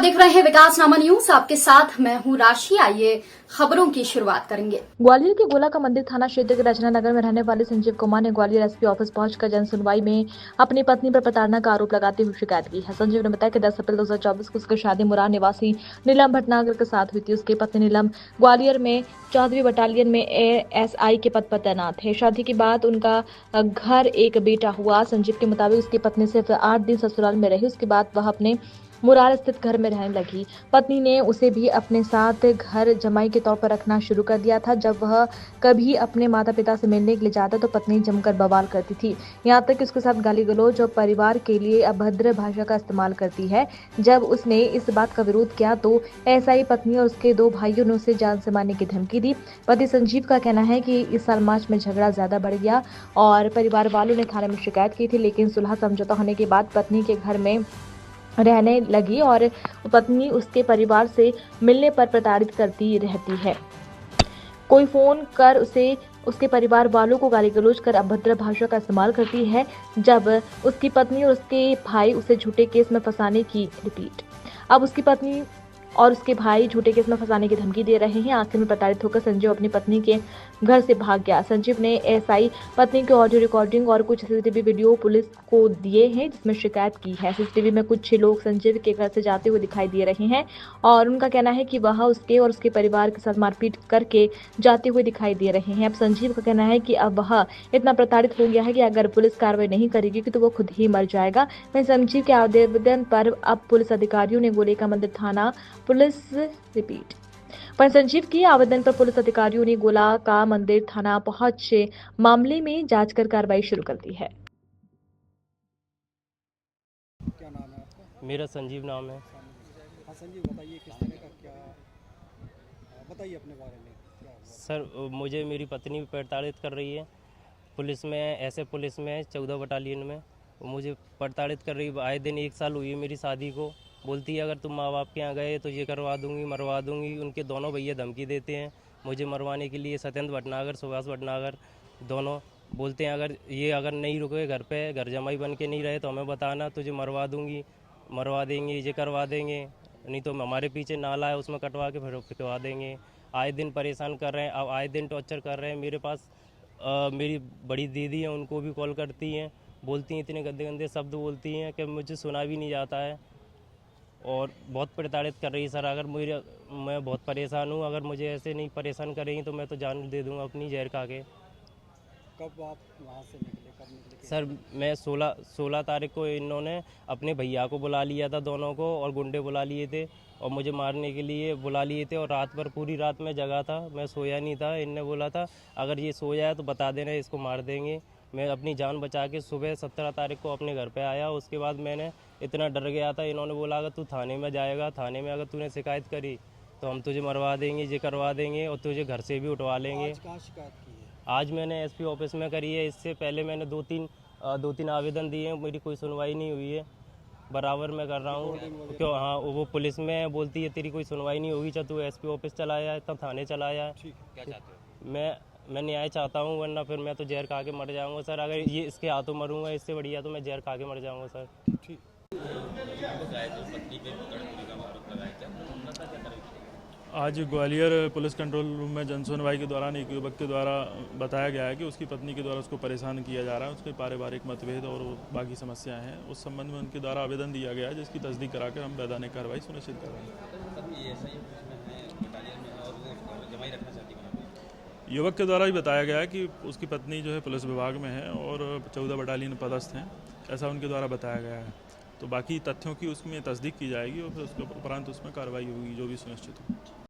देख रहे हैं विकासनामा न्यूज, आपके साथ मैं हूं राशि। आइए खबरों की शुरुआत करेंगे। ग्वालियर के गोला का मंदिर थाना क्षेत्र के रचना नगर में रहने वाले संजीव कुमार ने ग्वालियर एसपी ऑफिस पहुंचकर जन सुनवाई में अपनी पत्नी पर प्रताड़ना का आरोप लगाते हुए शिकायत की है। संजीव ने बताया कि 10 अप्रैल 2024 को उसकी शादी मुरार निवासी नीलम भटनागर के साथ हुई थी। उसकी पत्नी नीलम ग्वालियर में 14वीं बटालियन में एएसआई के पद पर तैनात है। शादी के बाद उनका घर एक बेटा हुआ। संजीव के मुताबिक उसकी पत्नी सिर्फ 8 दिन ससुराल में रही। उसके बाद वह अपने मुरार स्थित घर में रहने लगी। पत्नी ने उसे भी अपने साथ घर जमाई के तौर पर रखना शुरू कर दिया था। जब वह कभी अपने माता पिता से मिलने के लिए जाता तो पत्नी जमकर बवाल करती थी, यहाँ तक कि उसके साथ गाली गलौज और परिवार के लिए अभद्र भाषा का इस्तेमाल करती है। जब उसने इस बात का विरोध किया तो एसआई पत्नी और उसके 2 भाइयों ने उसे जान से मारने की धमकी दी। पति संजीव का कहना है कि इस साल मार्च में झगड़ा ज्यादा बढ़ गया और परिवार वालों ने थाने में शिकायत की थी, लेकिन सुलह समझौता होने के बाद पत्नी के घर में रहने लगी और पत्नी उसके परिवार से मिलने पर प्रताड़ित करती रहती है। कोई फोन कर उसे उसके परिवार वालों को गाली गलौज कर अभद्र भाषा का इस्तेमाल करती है। जब उसकी पत्नी और उसके भाई उसे झूठे केस में फंसाने की अब उसकी पत्नी और उसके भाई झूठे केस में फंसाने की धमकी दे रहे हैं। आखिर में प्रताड़ित होकर संजीव अपनी पत्नी के घर से भाग गया। संजीव ने एसआई पत्नी की ऑडियो रिकॉर्डिंग और कुछ सीसीटीवी वीडियो पुलिस को दिए हैं, जिसमें शिकायत की है। सीसीटीवी में कुछ लोग संजीव के घर से जाते हुए दिखाई दे रहे हैं और उनका कहना है कि वह उसके और उसके परिवार के साथ मारपीट करके जाते हुए दिखाई दे रहे हैं। अब संजीव का कहना है कि अब वह इतना प्रताड़ित हो गया है कि अगर पुलिस कार्रवाई नहीं करेगी तो वो खुद ही मर जाएगा। वहीं संजीव के आवेदन पर अब पुलिस अधिकारियों ने गोले का मंदिर थाना पर संजीव के आवेदन पर पुलिस अधिकारियों ने गोला का मंदिर थाना पहुंच मामले में जांच कर कार्रवाई शुरू कर दी है। क्या नाम है आपका? मेरा संजीव नाम है। हाँ संजीव, बताइए किस तरह का क्या बताइए अपने बारे में क्या हुआ? सर, मुझे मेरी पत्नी प्रताड़ित कर रही है। पुलिस में ऐसे पुलिस में 14 बटालियन में वो मुझे प्रताड़ित कर रही है। आए दिन 1 साल हुई है मेरी शादी को। बोलती है अगर तुम माँ बाप के यहाँ गए तो ये करवा दूंगी, मरवा दूंगी। उनके दोनों भैया धमकी देते हैं मुझे मरवाने के लिए। सत्येंद्र भटनागर, सुभाष भटनागर दोनों बोलते हैं अगर नहीं रुके घर पे, घर जमाई बन के नहीं रहे तो हमें बताना, तुझे मरवा दूंगी, मरवा देंगे, ये करवा देंगे, नहीं तो हमारे पीछे नाला है उसमें कटवा के फिर फिटवा देंगे। आए दिन परेशान कर रहे हैं, अब आए दिन टॉर्चर कर रहे हैं। मेरे पास मेरी बड़ी दीदी है, उनको भी कॉल करती हैं, बोलती हैं इतने गंदे गंदे शब्द बोलती हैं कि मुझे सुना भी नहीं जाता है और बहुत प्रताड़ित कर रही है। सर, मैं बहुत परेशान हूँ। अगर मुझे ऐसे नहीं परेशान करेंगी तो मैं तो जान दे दूँगा अपनी, जहर खा के। कब आप वहाँ से निकले, कब निकले? सर, मैं 16 तारीख को इन्होंने अपने भैया को बुला लिया था, दोनों को, और गुंडे बुला लिए थे और मुझे मारने के लिए बुला लिए थे। और रात भर पूरी रात में जगा था, मैं सोया नहीं था। इनने बोला था अगर ये सो जाए तो बता देना, इसको मार देंगे। मैं अपनी जान बचा के सुबह 17 तारीख को अपने घर पे आया। उसके बाद मैंने इतना डर गया था। इन्होंने बोला अगर तू थाने में जाएगा, थाने में अगर तूने शिकायत करी तो हम तुझे मरवा देंगे, ये करवा देंगे और तुझे घर से भी उठवा लेंगे। आज कहाँ शिकायत की है? आज मैंने एसपी ऑफिस में करी है। इससे पहले मैंने दो तीन आवेदन दिए हैं, मेरी कोई सुनवाई नहीं हुई है। बराबर मैं कर रहा हूँ। क्यों? हाँ, वो पुलिस में बोलती है तेरी कोई सुनवाई नहीं होगी, चाहे तू एसपी ऑफिस चला जाए, तब थाने चला जाए। क्या चाहते हो? मैं न्याय चाहता हूँ, वरना फिर मैं तो जहर खा के मर जाऊँगा सर। अगर ये इसके हाथों मरूंगा, इससे बढ़िया तो मैं जहर खा के मर जाऊँगा सर। ठीक। आज ग्वालियर पुलिस कंट्रोल रूम में जनसुनवाई के दौरान एक युवक के द्वारा बताया गया है कि उसकी पत्नी के द्वारा उसको परेशान किया जा रहा है। उसके पारिवारिक मतभेद और बाकी समस्याएं हैं, उस संबंध में उनके द्वारा आवेदन दिया गया है, जिसकी तस्दीक कराकर हम वैधानिक कार्रवाई सुनिश्चित कर रहे हैं। युवक के द्वारा भी बताया गया है कि उसकी पत्नी जो है पुलिस विभाग में है और 14 बटालियन पदस्थ हैं, ऐसा उनके द्वारा बताया गया है। तो बाकी तथ्यों की उसमें तस्दीक की जाएगी और फिर उसके उपरांत उसमें कार्रवाई होगी जो भी सुनिश्चित हो।